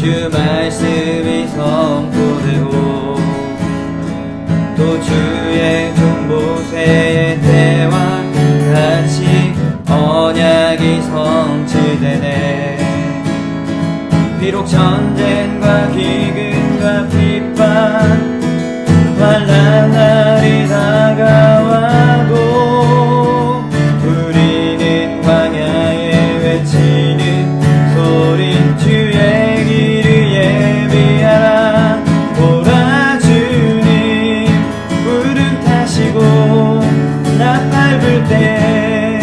주 말씀이 선포되고 또 주의 종보세의 때와 같이 언약이 성취되네. 비록 전쟁과 기근과 핍박 환난 날이 다가와도 우리는 광야에 외치는 소리 주의 길을 예비하라. 오라 주님 구름 타시고 나 밟을 때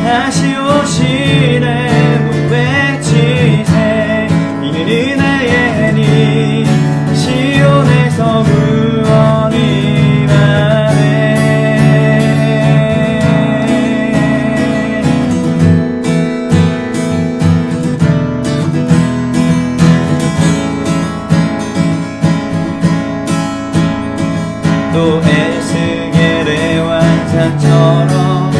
다시 오시네. 문 외치세 이는 은혜의 니 시온에서 구원이 임하네. 또 에스겔의 환상처럼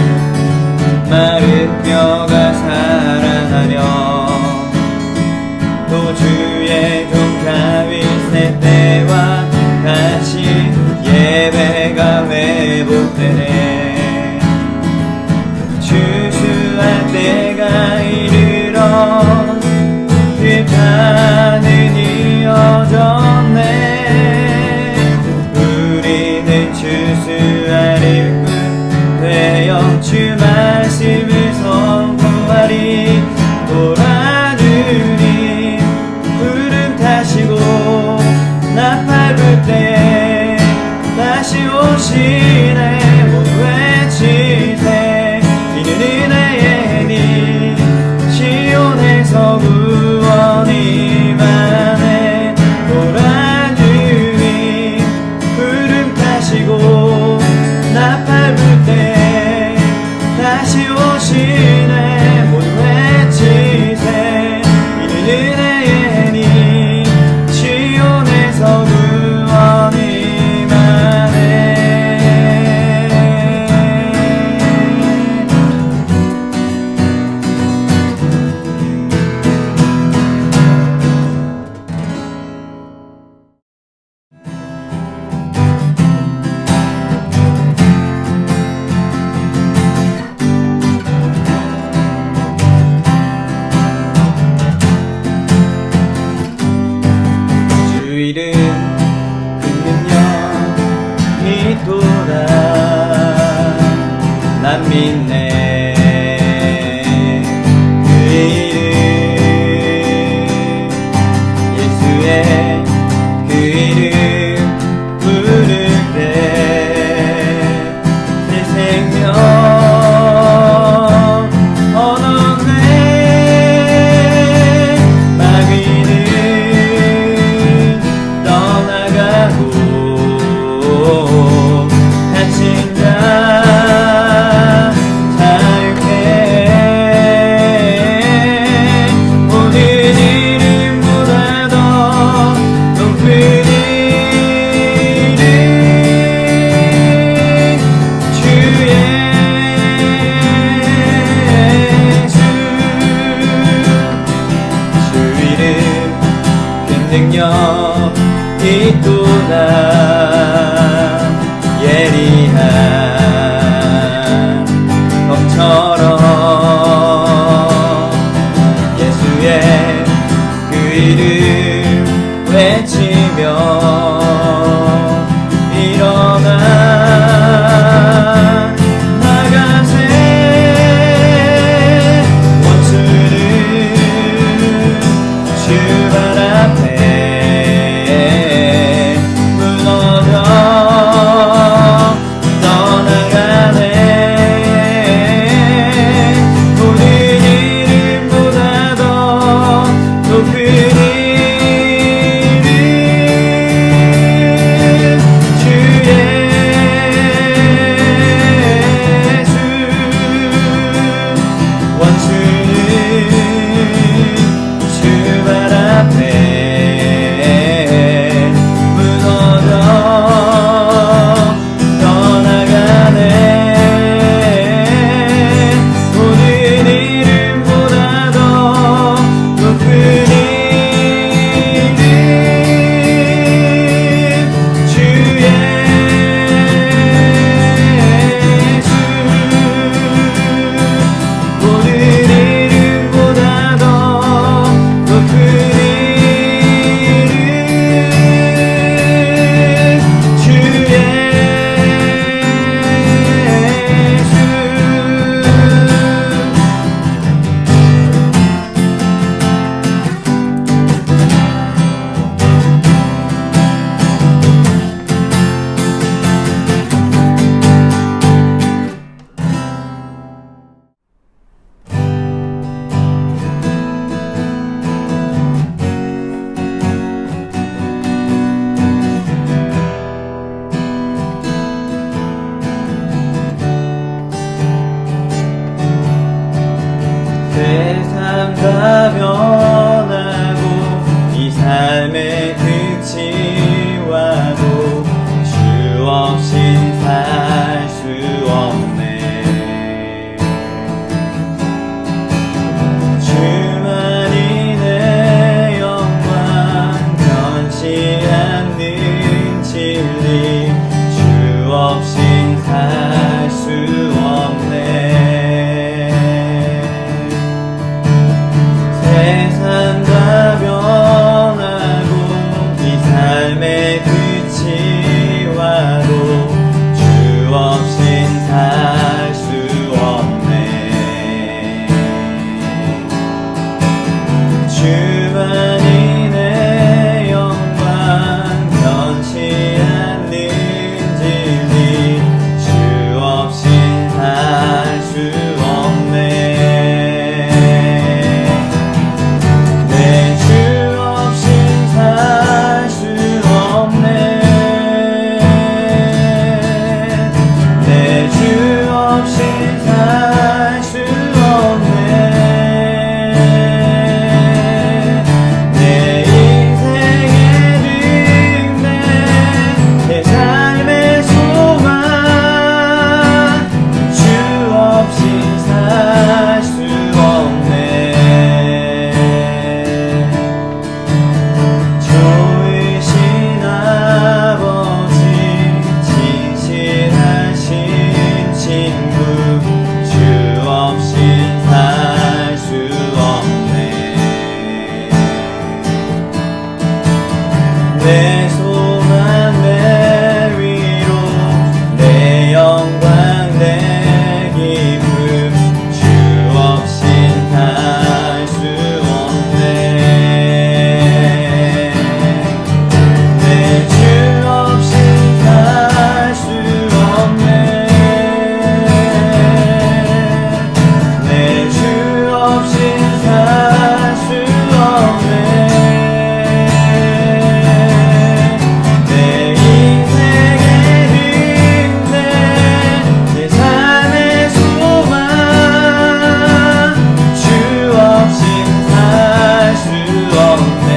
마른 뼈가 살아나며 또 주의 종 다윗의 때와 같이 예배가 회복되네. 추수할 때가 이르러 길가는 이어졌네. 우리는 추수할 일꾼 되어 주 말씀을 선포하리. 오라 주님 구름 타시고 나 밟을 때 다시 오시네. 모두 외치세 이는 은혜의 니 시온에서 구원이 임하네. 오라 주님 구름 타시고 나 밟을 때 다시 오시네. 모두 외치세 이는 은혜의 니 시온에서 구원이 임하네. 주 이름 그 능력 믿도다. 난 믿네. 그의 이름 예수의 그 이름 부를 때 새 생명 얻었네. 마귀는 떠나가고 갇힌 자 자유케. 모든 이름보다 더 높은 이름 주 예수. 주 이름 그 능력 있도다. 예리한 검처럼 예수의 그 이름 외치며 일어나 나가세. 원수는 주 발 앞에 그 이름 내 소망 내 위로 내 영광 내 기쁨 주 없인 살 수 없네 내 주 없인 살 수 없네 내 주 없인 살 수 없네 내 인생의 힘내 내 삶의 소망 주 없인 살 수 없네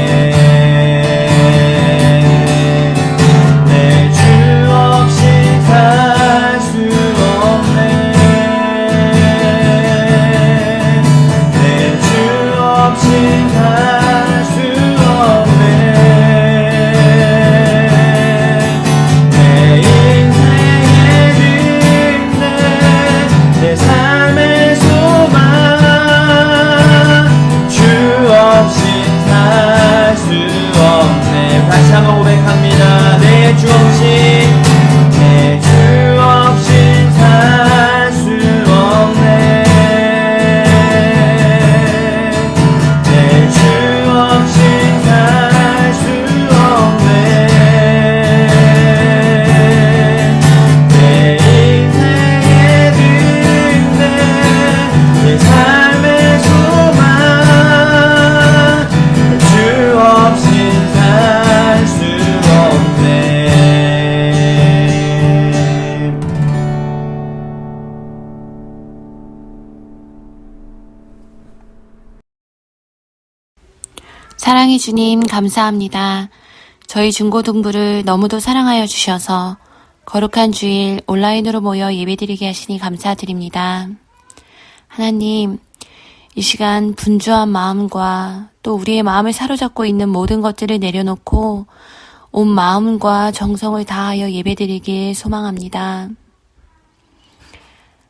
내 주 없인 살 수 없네 내 주 없인 살 수 없네 내 인생의 힘내 내 삶의 소망 주 없인 살 수 없네 다시 한번 고백합니다 내 주 없인 살 수 없네 내 주 없인 살 수 없네 내 인생의 빛내 내 삶의 소망 주 없인 살 수 없네 사랑해 주님 감사합니다. 저희 중고등부를 너무도 사랑하여 주셔서 거룩한 주일 온라인으로 모여 예배드리게 하시니 감사드립니다. 하나님, 이 시간 분주한 마음과 또 우리의 마음을 사로잡고 있는 모든 것들을 내려놓고 온 마음과 정성을 다하여 예배드리길 소망합니다.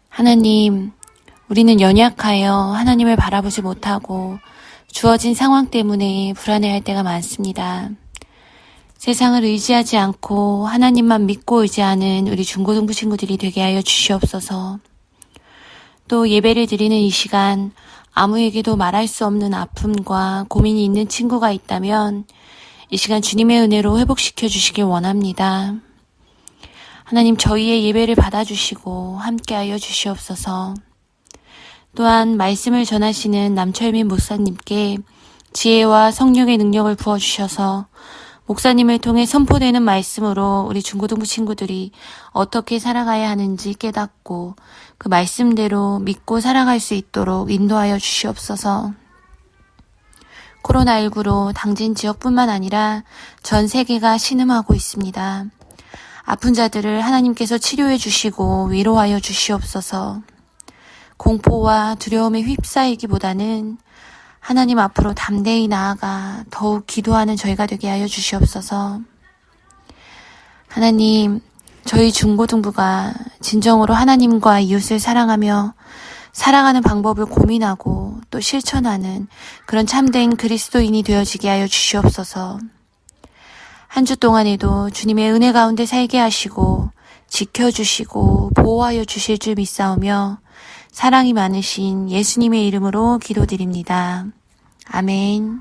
하나님, 우리는 연약하여 하나님을 바라보지 못하고 주어진 상황 때문에 불안해할 때가 많습니다. 세상을 의지하지 않고 하나님만 믿고 의지하는 우리 중고등부 친구들이 되게 하여 주시옵소서. 또 예배를 드리는 이 시간 아무에게도 말할 수 없는 아픔과 고민이 있는 친구가 있다면 이 시간 주님의 은혜로 회복시켜 주시길 원합니다. 하나님 저희의 예배를 받아주시고 함께하여 주시옵소서. 또한 말씀을 전하시는 남철민 목사님께 지혜와 성령의 능력을 부어주셔서 목사님을 통해 선포되는 말씀으로 우리 중고등부 친구들이 어떻게 살아가야 하는지 깨닫고 그 말씀대로 믿고 살아갈 수 있도록 인도하여 주시옵소서. 코로나19로 당진 지역뿐만 아니라 전 세계가 신음하고 있습니다. 아픈 자들을 하나님께서 치료해 주시고 위로하여 주시옵소서. 공포와 두려움에 휩싸이기보다는 하나님 앞으로 담대히 나아가 더욱 기도하는 저희가 되게 하여 주시옵소서. 하나님, 저희 중고등부가 진정으로 하나님과 이웃을 사랑하며 살아가는 방법을 고민하고 또 실천하는 그런 참된 그리스도인이 되어지게 하여 주시옵소서. 한 주 동안에도 주님의 은혜 가운데 살게 하시고 지켜주시고 보호하여 주실 줄 믿사오며 사랑이 많으신 예수님의 이름으로 기도드립니다. 아멘.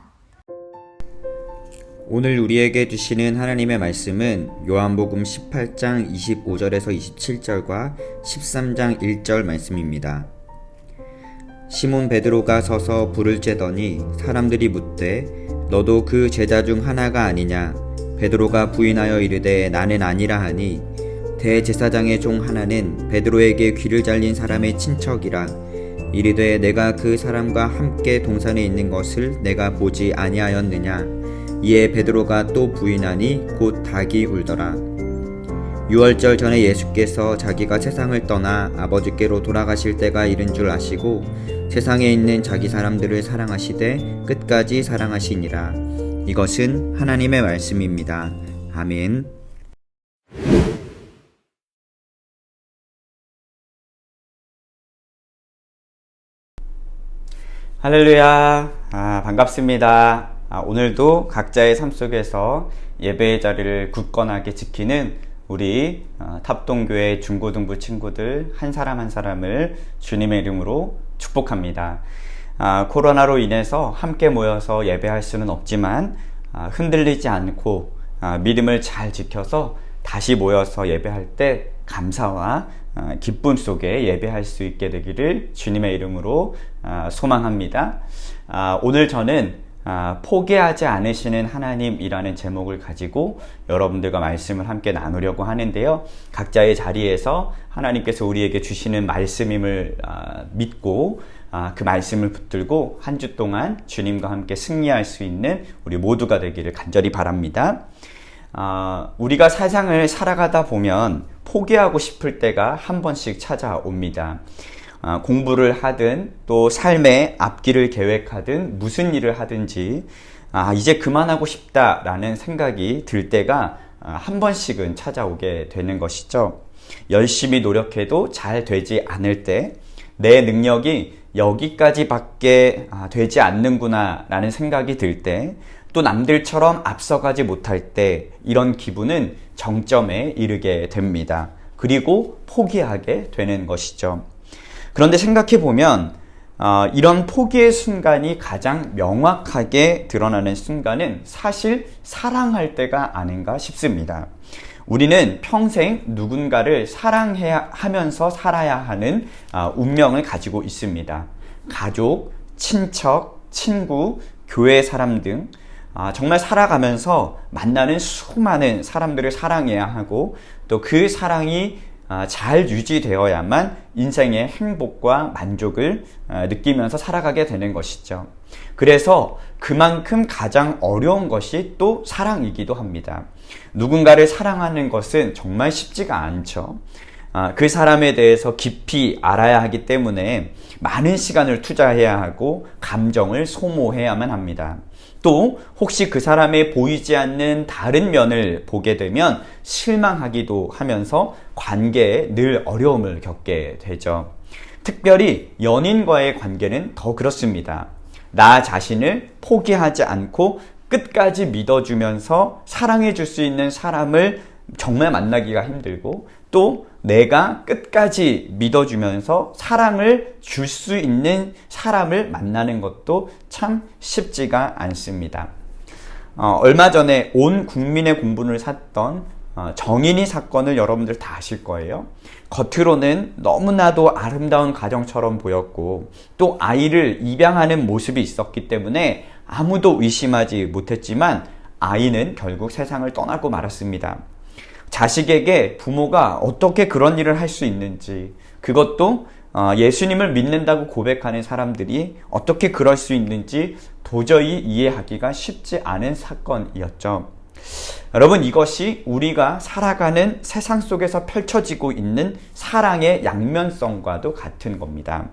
오늘 우리에게 주시는 하나님의 말씀은 요한복음 18장 25절에서 27절과 13장 1절 말씀입니다. 시몬 베드로가 서서 불을 쬐더니 사람들이 묻되 너도 그 제자 중 하나가 아니냐? 베드로가 부인하여 이르되 나는 아니라 하니 대제사장의 종 하나는 베드로에게 귀를 잘린 사람의 친척이라 이르되 내가 그 사람과 함께 동산에 있는 것을 내가 보지 아니하였느냐? 이에 베드로가 또 부인하니 곧 닭이 울더라. 유월절 전에 예수께서 자기가 세상을 떠나 아버지께로 돌아가실 때가 이른 줄 아시고 세상에 있는 자기 사람들을 사랑하시되 끝까지 사랑하시니라. 이것은 하나님의 말씀입니다. 아멘. 할렐루야. 반갑습니다. 오늘도 각자의 삶 속에서 예배의 자리를 굳건하게 지키는 우리 탑동교회 중고등부 친구들 한 사람 한 사람을 주님의 이름으로 축복합니다. 코로나로 인해서 함께 모여서 예배할 수는 없지만 흔들리지 않고 믿음을 잘 지켜서 다시 모여서 예배할 때 감사와 기쁨 속에 예배할 수 있게 되기를 주님의 이름으로 소망합니다. 오늘 저는 포기하지 않으시는 하나님이라는 제목을 가지고 여러분들과 말씀을 함께 나누려고 하는데요. 각자의 자리에서 하나님께서 우리에게 주시는 말씀임을 믿고 그 말씀을 붙들고 한 주 동안 주님과 함께 승리할 수 있는 우리 모두가 되기를 간절히 바랍니다. 우리가 세상을 살아가다 보면 포기하고 싶을 때가 한 번씩 찾아옵니다. 공부를 하든 또 삶의 앞길을 계획하든 무슨 일을 하든지 이제 그만하고 싶다라는 생각이 들 때가 한 번씩은 찾아오게 되는 것이죠. 열심히 노력해도 잘 되지 않을 때, 내 능력이 여기까지밖에 되지 않는구나 라는 생각이 들 때, 또 남들처럼 앞서가지 못할 때 이런 기분은 정점에 이르게 됩니다. 그리고 포기하게 되는 것이죠. 그런데 생각해보면 이런 포기의 순간이 가장 명확하게 드러나는 순간은 사실 사랑할 때가 아닌가 싶습니다. 우리는 평생 누군가를 사랑해야 하면서 살아야 하는 운명을 가지고 있습니다. 가족, 친척, 친구, 교회 사람 등 정말 살아가면서 만나는 수많은 사람들을 사랑해야 하고 또 그 사랑이 잘 유지되어야만 인생의 행복과 만족을 느끼면서 살아가게 되는 것이죠. 그래서 그만큼 가장 어려운 것이 또 사랑이기도 합니다. 누군가를 사랑하는 것은 정말 쉽지가 않죠. 그 사람에 대해서 깊이 알아야 하기 때문에 많은 시간을 투자해야 하고 감정을 소모해야만 합니다. 또 혹시 그 사람의 보이지 않는 다른 면을 보게 되면 실망하기도 하면서 관계에 늘 어려움을 겪게 되죠. 특별히 연인과의 관계는 더 그렇습니다. 나 자신을 포기하지 않고 끝까지 믿어주면서 사랑해줄 수 있는 사람을 정말 만나기가 힘들고, 또 내가 끝까지 믿어주면서 사랑을 줄 수 있는 사람을 만나는 것도 참 쉽지가 않습니다. 얼마 전에 온 국민의 공분을 샀던 정인이 사건을 여러분들 다 아실 거예요. 겉으로는 너무나도 아름다운 가정처럼 보였고 또 아이를 입양하는 모습이 있었기 때문에 아무도 의심하지 못했지만 아이는 결국 세상을 떠나고 말았습니다. 자식에게 부모가 어떻게 그런 일을 할 수 있는지, 그것도 예수님을 믿는다고 고백하는 사람들이 어떻게 그럴 수 있는지 도저히 이해하기가 쉽지 않은 사건이었죠. 여러분, 이것이 우리가 살아가는 세상 속에서 펼쳐지고 있는 사랑의 양면성과도 같은 겁니다.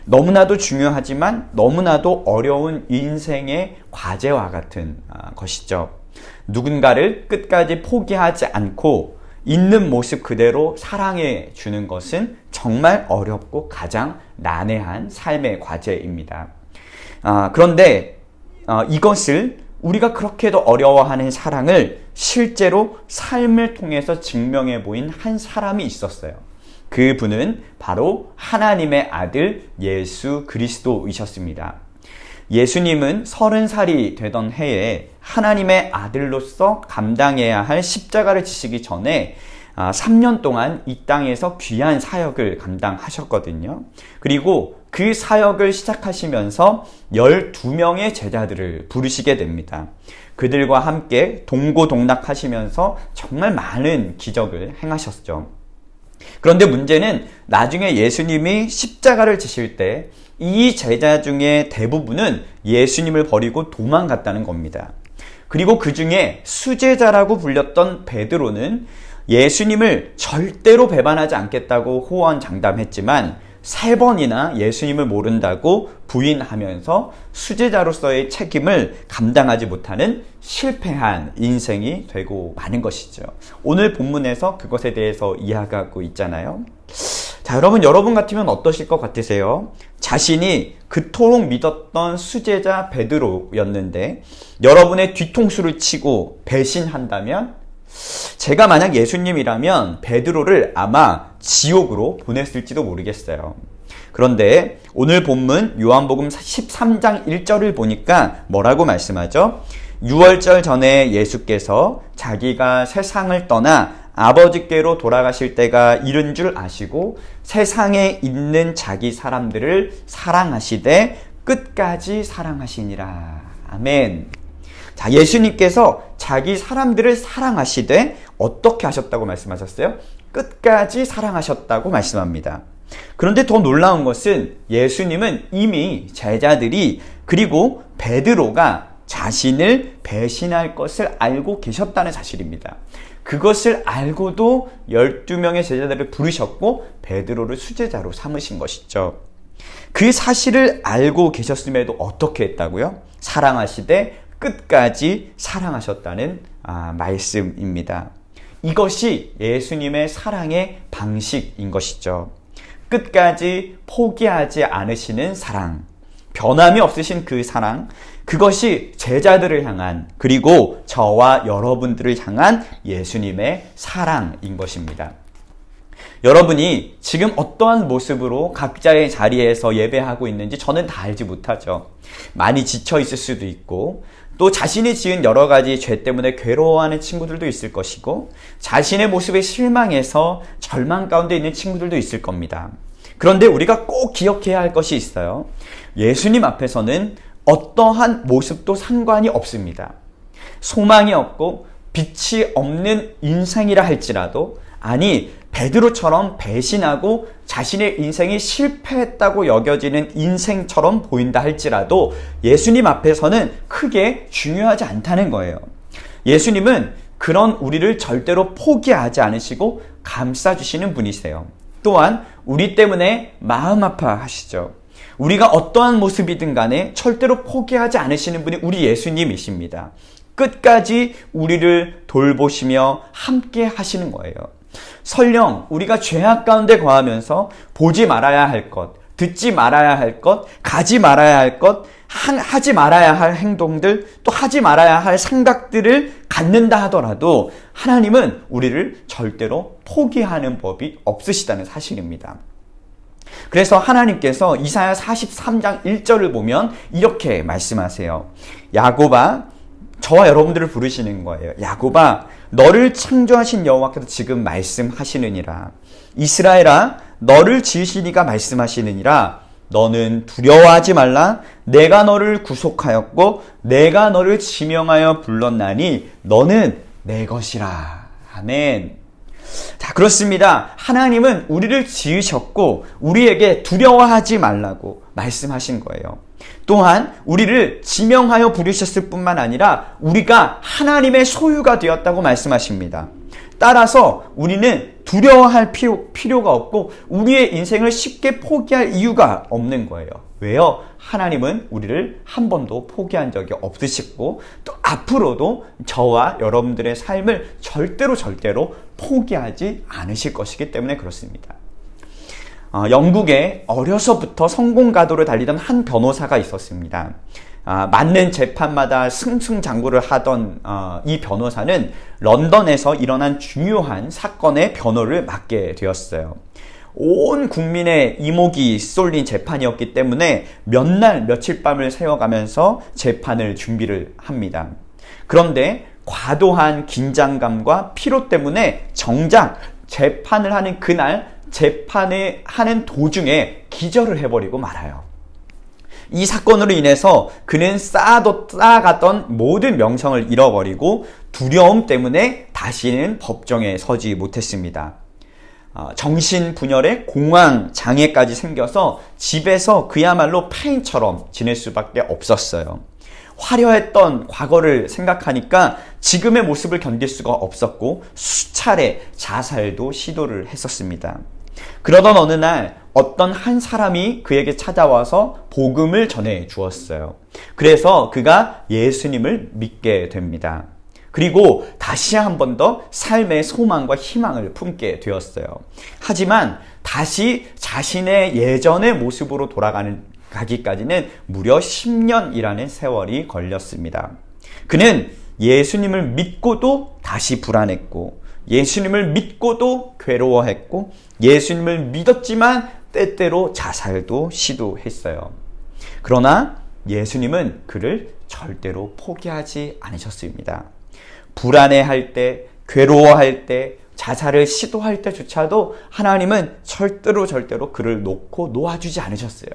너무나도 중요하지만 너무나도 어려운 인생의 과제와 같은 것이죠. 누군가를 끝까지 포기하지 않고 있는 모습 그대로 사랑해 주는 것은 정말 어렵고 가장 난해한 삶의 과제입니다. 그런데 이것을 우리가 그렇게도 어려워하는 사랑을 실제로 삶을 통해서 증명해 보인 한 사람이 있었어요. 그분은 바로 하나님의 아들 예수 그리스도이셨습니다. 예수님은 30살이 되던 해에 하나님의 아들로서 감당해야 할 십자가를 지시기 전에 3년 동안 이 땅에서 귀한 사역을 감당하셨거든요. 그리고 그 사역을 시작하시면서 12명의 제자들을 부르시게 됩니다. 그들과 함께 동고동락하시면서 정말 많은 기적을 행하셨죠. 그런데 문제는 나중에 예수님이 십자가를 지실 때 이 제자 중에 대부분은 예수님을 버리고 도망갔다는 겁니다. 그리고 그 중에 수제자라고 불렸던 베드로는 예수님을 절대로 배반하지 않겠다고 호언장담했지만 3번이나 예수님을 모른다고 부인하면서 수제자로서의 책임을 감당하지 못하는 실패한 인생이 되고 마는 것이죠. 오늘 본문에서 그것에 대해서 이야기하고 있잖아요. 자, 여러분 같으면 어떠실 것 같으세요? 자신이 그토록 믿었던 수제자 베드로였는데 여러분의 뒤통수를 치고 배신한다면, 제가 만약 예수님이라면 베드로를 아마 지옥으로 보냈을지도 모르겠어요. 그런데 오늘 본문 요한복음 13장 1절을 보니까 뭐라고 말씀하죠? 6월절 전에 예수께서 자기가 세상을 떠나 아버지께로 돌아가실 때가 이른 줄 아시고 세상에 있는 자기 사람들을 사랑하시되 끝까지 사랑하시니라. 아멘. 자, 예수님께서 자기 사람들을 사랑하시되 어떻게 하셨다고 말씀하셨어요? 끝까지 사랑하셨다고 말씀합니다. 그런데 더 놀라운 것은 예수님은 이미 제자들이 그리고 베드로가 자신을 배신할 것을 알고 계셨다는 사실입니다. 그것을 알고도 12명의 제자들을 부르셨고 베드로를 수제자로 삼으신 것이죠. 그 사실을 알고 계셨음에도 어떻게 했다고요? 사랑하시되 끝까지 사랑하셨다는 말씀입니다. 이것이 예수님의 사랑의 방식인 것이죠. 끝까지 포기하지 않으시는 사랑, 변함이 없으신 그 사랑, 그것이 제자들을 향한, 그리고 저와 여러분들을 향한 예수님의 사랑인 것입니다. 여러분이 지금 어떠한 모습으로 각자의 자리에서 예배하고 있는지 저는 다 알지 못하죠. 많이 지쳐 있을 수도 있고, 또 자신이 지은 여러 가지 죄 때문에 괴로워하는 친구들도 있을 것이고, 자신의 모습에 실망해서 절망 가운데 있는 친구들도 있을 겁니다. 그런데 우리가 꼭 기억해야 할 것이 있어요. 예수님 앞에서는 어떠한 모습도 상관이 없습니다. 소망이 없고 빛이 없는 인생이라 할지라도, 아니 베드로처럼 배신하고 자신의 인생이 실패했다고 여겨지는 인생처럼 보인다 할지라도 예수님 앞에서는 크게 중요하지 않다는 거예요. 예수님은 그런 우리를 절대로 포기하지 않으시고 감싸주시는 분이세요. 또한 우리 때문에 마음 아파하시죠. 우리가 어떠한 모습이든 간에 절대로 포기하지 않으시는 분이 우리 예수님이십니다. 끝까지 우리를 돌보시며 함께 하시는 거예요. 설령 우리가 죄악 가운데 거하면서 보지 말아야 할 것, 듣지 말아야 할 것, 가지 말아야 할 것, 하지 말아야 할 행동들, 또 하지 말아야 할 생각들을 갖는다 하더라도 하나님은 우리를 절대로 포기하는 법이 없으시다는 사실입니다. 그래서 하나님께서 이사야 43장 1절을 보면 이렇게 말씀하세요. 야곱아, 저와 여러분들을 부르시는 거예요. 야곱아, 너를 창조하신 여호와께서 지금 말씀하시느니라. 이스라엘아, 너를 지으신 이가 말씀하시느니라. 너는 두려워하지 말라. 내가 너를 구속하였고 내가 너를 지명하여 불렀나니 너는 내 것이라. 아멘. 자, 그렇습니다. 하나님은 우리를 지으셨고 우리에게 두려워하지 말라고 말씀하신 거예요. 또한 우리를 지명하여 부르셨을 뿐만 아니라 우리가 하나님의 소유가 되었다고 말씀하십니다. 따라서 우리는 두려워할 필요가 없고 우리의 인생을 쉽게 포기할 이유가 없는 거예요. 왜요? 하나님은 우리를 한 번도 포기한 적이 없으시고 또 앞으로도 저와 여러분들의 삶을 절대로 포기하지 않으실 것이기 때문에 그렇습니다. 영국에 어려서부터 성공가도를 달리던 한 변호사가 있었습니다. 맞는 재판마다 승승장구를 하던 이 변호사는 런던에서 일어난 중요한 사건의 변호를 맡게 되었어요. 온 국민의 이목이 쏠린 재판이었기 때문에 몇 날 며칠 밤을 새워가면서 재판을 준비를 합니다. 그런데 과도한 긴장감과 피로 때문에 정작 재판을 하는 그날 재판을 하는 도중에 기절을 해버리고 말아요. 이 사건으로 인해서 그는 쌓아갔던 모든 명성을 잃어버리고 두려움 때문에 다시는 법정에 서지 못했습니다. 정신분열에 공황장애까지 생겨서 집에서 그야말로 폐인처럼 지낼 수밖에 없었어요. 화려했던 과거를 생각하니까 지금의 모습을 견딜 수가 없었고 수차례 자살도 시도를 했었습니다. 그러던 어느 날 어떤 한 사람이 그에게 찾아와서 복음을 전해 주었어요. 그래서 그가 예수님을 믿게 됩니다. 그리고 다시 한 번 더 삶의 소망과 희망을 품게 되었어요. 하지만 다시 자신의 예전의 모습으로 가기까지는 무려 10년이라는 세월이 걸렸습니다. 그는 예수님을 믿고도 다시 불안했고, 예수님을 믿고도 괴로워했고, 예수님을 믿었지만 때때로 자살도 시도했어요. 그러나 예수님은 그를 절대로 포기하지 않으셨습니다. 불안해할 때, 괴로워할 때, 자살을 시도할 때조차도 하나님은 절대로 그를 놓아주지 않으셨어요.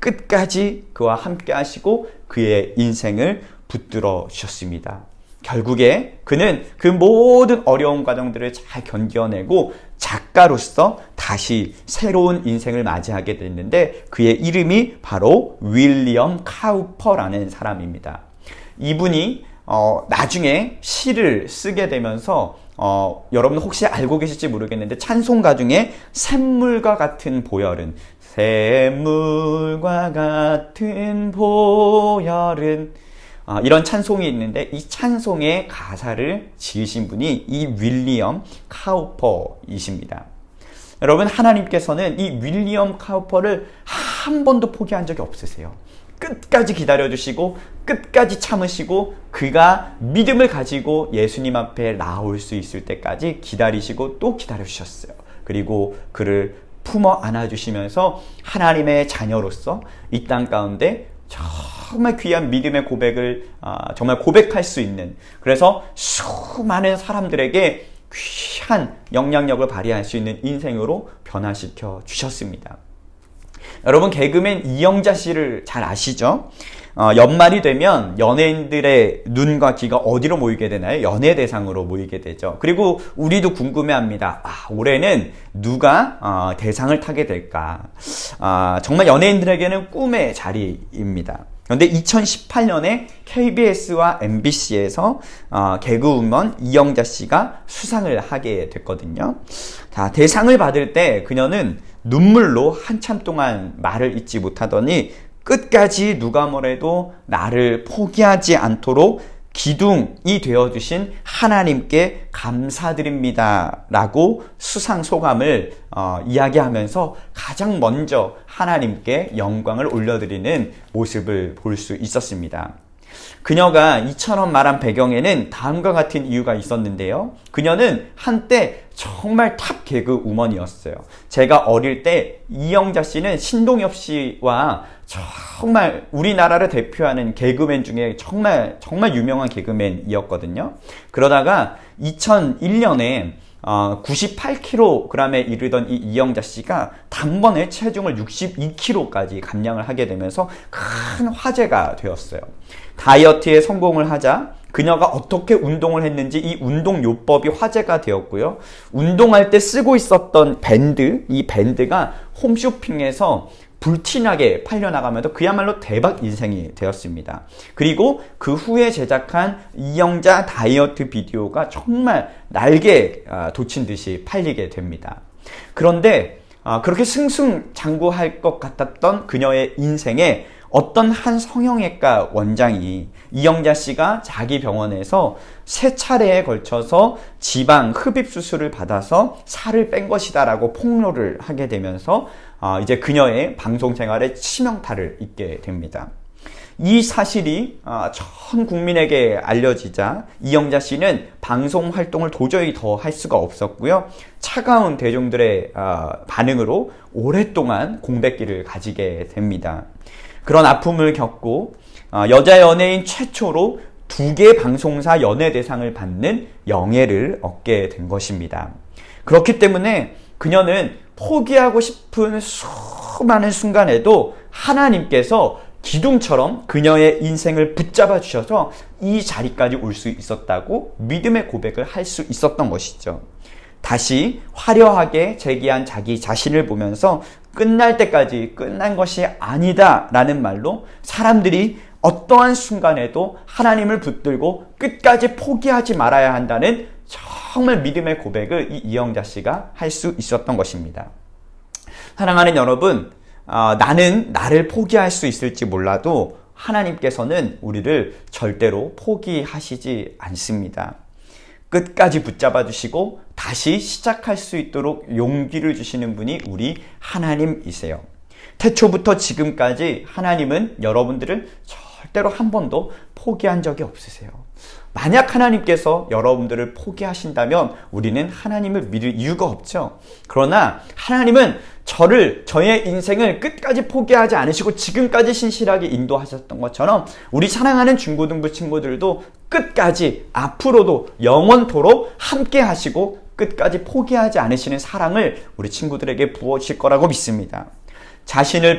끝까지 그와 함께 하시고 그의 인생을 붙들어 주셨습니다. 결국에 그는 그 모든 어려운 과정들을 잘 견뎌내고 작가로서 다시 새로운 인생을 맞이하게 됐는데, 그의 이름이 바로 윌리엄 카우퍼라는 사람입니다. 이분이 나중에 시를 쓰게 되면서 여러분 혹시 알고 계실지 모르겠는데, 찬송가 중에 샘물과 같은 보혈은, 샘물과 같은 보혈은, 이런 찬송이 있는데, 이 찬송의 가사를 지으신 분이 이 윌리엄 카우퍼이십니다. 여러분, 하나님께서는 이 윌리엄 카우퍼를 한 번도 포기한 적이 없으세요. 끝까지 기다려주시고 끝까지 참으시고 그가 믿음을 가지고 예수님 앞에 나올 수 있을 때까지 기다리시고 또 기다려주셨어요. 그리고 그를 품어 안아주시면서 하나님의 자녀로서 이 땅 가운데 정말 귀한 믿음의 고백을 정말 고백할 수 있는, 그래서 수많은 사람들에게 귀한 영향력을 발휘할 수 있는 인생으로 변화시켜 주셨습니다. 여러분, 개그맨 이영자 씨를 잘 아시죠? 연말이 되면 연예인들의 눈과 귀가 어디로 모이게 되나요? 연예대상으로 모이게 되죠. 그리고 우리도 궁금해합니다. 올해는 누가 대상을 타게 될까? 정말 연예인들에게는 꿈의 자리입니다. 그런데 2018년에 KBS와 MBC에서 개그우먼 이영자 씨가 수상을 하게 됐거든요. 자, 대상을 받을 때 그녀는 눈물로 한참 동안 말을 잇지 못하더니 끝까지 누가 뭐래도 나를 포기하지 않도록 기둥이 되어주신 하나님께 감사드립니다 라고 수상 소감을 이야기하면서 가장 먼저 하나님께 영광을 올려드리는 모습을 볼 수 있었습니다. 그녀가 이처럼 말한 배경에는 다음과 같은 이유가 있었는데요. 그녀는 한때 정말 탑 개그 우먼이었어요. 제가 어릴 때 이영자 씨는 신동엽 씨와 정말 우리나라를 대표하는 개그맨 중에 정말 유명한 개그맨이었거든요. 그러다가 2001년에 98kg에 이르던 이 이영자 씨가 단번에 체중을 62kg까지 감량을 하게 되면서 큰 화제가 되었어요. 다이어트에 성공을 하자 그녀가 어떻게 운동을 했는지 이 운동 요법이 화제가 되었고요. 운동할 때 쓰고 있었던 밴드, 이 밴드가 홈쇼핑에서 불티나게 팔려나가면서 그야말로 대박 인생이 되었습니다. 그리고 그 후에 제작한 이영자 다이어트 비디오가 정말 날개 돋친 듯이 팔리게 됩니다. 그런데 그렇게 승승장구할 것 같았던 그녀의 인생에 어떤 한 성형외과 원장이 이영자 씨가 자기 병원에서 3차례에 걸쳐서 지방 흡입 수술을 받아서 살을 뺀 것이다라고 폭로를 하게 되면서 이제 그녀의 방송 생활에 치명타를 입게 됩니다. 이 사실이 전 국민에게 알려지자 이영자 씨는 방송 활동을 도저히 더 할 수가 없었고요. 차가운 대중들의 반응으로 오랫동안 공백기를 가지게 됩니다. 그런 아픔을 겪고 여자 연예인 최초로 2개 방송사 연예대상을 받는 영예를 얻게 된 것입니다. 그렇기 때문에 그녀는 포기하고 싶은 수많은 순간에도 하나님께서 기둥처럼 그녀의 인생을 붙잡아 주셔서 이 자리까지 올 수 있었다고 믿음의 고백을 할 수 있었던 것이죠. 다시 화려하게 제기한 자기 자신을 보면서 끝날 때까지 끝난 것이 아니다 라는 말로 사람들이 어떠한 순간에도 하나님을 붙들고 끝까지 포기하지 말아야 한다는 정말 믿음의 고백을 이 이영자 씨가 할 수 있었던 것입니다. 사랑하는 여러분, 나는 나를 포기할 수 있을지 몰라도 하나님께서는 우리를 절대로 포기하시지 않습니다. 끝까지 붙잡아 주시고 다시 시작할 수 있도록 용기를 주시는 분이 우리 하나님이세요. 태초부터 지금까지 하나님은 여러분들을 절대로 한 번도 포기한 적이 없으세요. 만약 하나님께서 여러분들을 포기하신다면 우리는 하나님을 믿을 이유가 없죠. 그러나 하나님은 저의 인생을 끝까지 포기하지 않으시고 지금까지 신실하게 인도하셨던 것처럼 우리 사랑하는 중고등부 친구들도 끝까지 앞으로도 영원토록 함께 하시고 끝까지 포기하지 않으시는 사랑을 우리 친구들에게 부어주실 거라고 믿습니다. 자신을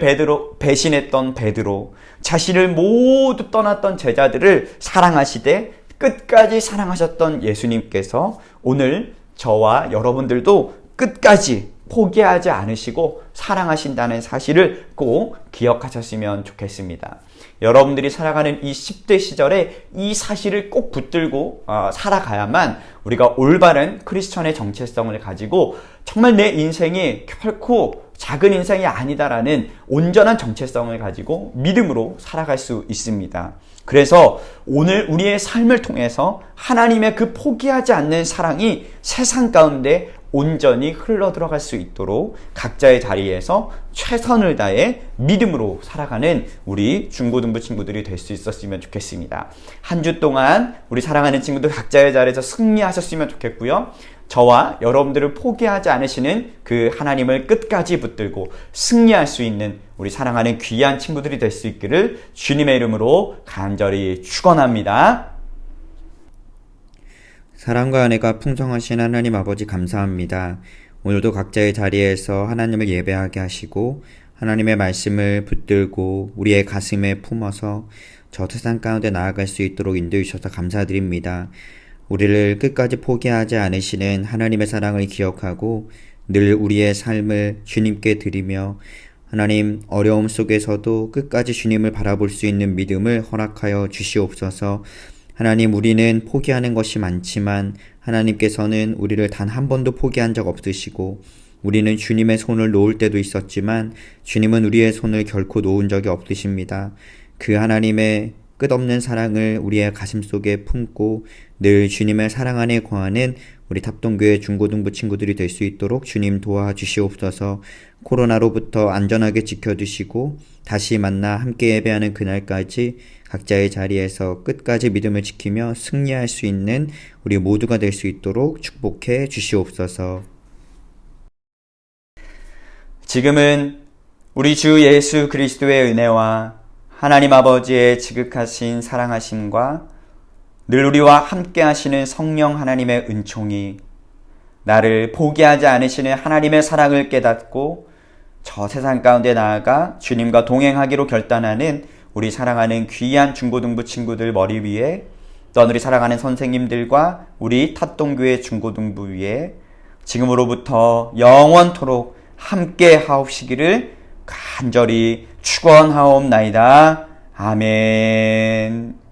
배신했던 베드로, 자신을 모두 떠났던 제자들을 사랑하시되 끝까지 사랑하셨던 예수님께서 오늘 저와 여러분들도 끝까지 포기하지 않으시고 사랑하신다는 사실을 꼭 기억하셨으면 좋겠습니다. 여러분들이 살아가는 이 10대 시절에 이 사실을 꼭 붙들고 살아가야만 우리가 올바른 크리스천의 정체성을 가지고 정말 내 인생이 결코 작은 인생이 아니다라는 온전한 정체성을 가지고 믿음으로 살아갈 수 있습니다. 그래서 오늘 우리의 삶을 통해서 하나님의 그 포기하지 않는 사랑이 세상 가운데 온전히 흘러 들어갈 수 있도록 각자의 자리에서 최선을 다해 믿음으로 살아가는 우리 중고등부 친구들이 될 수 있었으면 좋겠습니다. 한 주 동안 우리 사랑하는 친구들 각자의 자리에서 승리하셨으면 좋겠고요. 저와 여러분들을 포기하지 않으시는 그 하나님을 끝까지 붙들고 승리할 수 있는 우리 사랑하는 귀한 친구들이 될 수 있기를 주님의 이름으로 간절히 축원합니다. 사랑과 은혜가 풍성하신 하나님 아버지 감사합니다. 오늘도 각자의 자리에서 하나님을 예배하게 하시고 하나님의 말씀을 붙들고 우리의 가슴에 품어서 저 세상 가운데 나아갈 수 있도록 인도해 주셔서 감사드립니다. 우리를 끝까지 포기하지 않으시는 하나님의 사랑을 기억하고 늘 우리의 삶을 주님께 드리며 하나님 어려움 속에서도 끝까지 주님을 바라볼 수 있는 믿음을 허락하여 주시옵소서. 하나님 우리는 포기하는 것이 많지만 하나님께서는 우리를 단 한 번도 포기한 적 없으시고 우리는 주님의 손을 놓을 때도 있었지만 주님은 우리의 손을 결코 놓은 적이 없으십니다. 그 하나님의 끝없는 사랑을 우리의 가슴속에 품고 늘 주님의 사랑 안에 거하는 우리 탑동교회 중고등부 친구들이 될 수 있도록 주님 도와주시옵소서. 코로나로부터 안전하게 지켜주시고 다시 만나 함께 예배하는 그날까지 각자의 자리에서 끝까지 믿음을 지키며 승리할 수 있는 우리 모두가 될 수 있도록 축복해 주시옵소서. 지금은 우리 주 예수 그리스도의 은혜와 하나님 아버지의 지극하신 사랑하심과 늘 우리와 함께 하시는 성령 하나님의 은총이 나를 포기하지 않으시는 하나님의 사랑을 깨닫고 저 세상 가운데 나아가 주님과 동행하기로 결단하는 우리 사랑하는 귀한 중고등부 친구들 머리 위에 또한 우리 사랑하는 선생님들과 우리 탓동교회 중고등부 위에 지금으로부터 영원토록 함께 하옵시기를 간절히 축원하옵나이다. 아멘.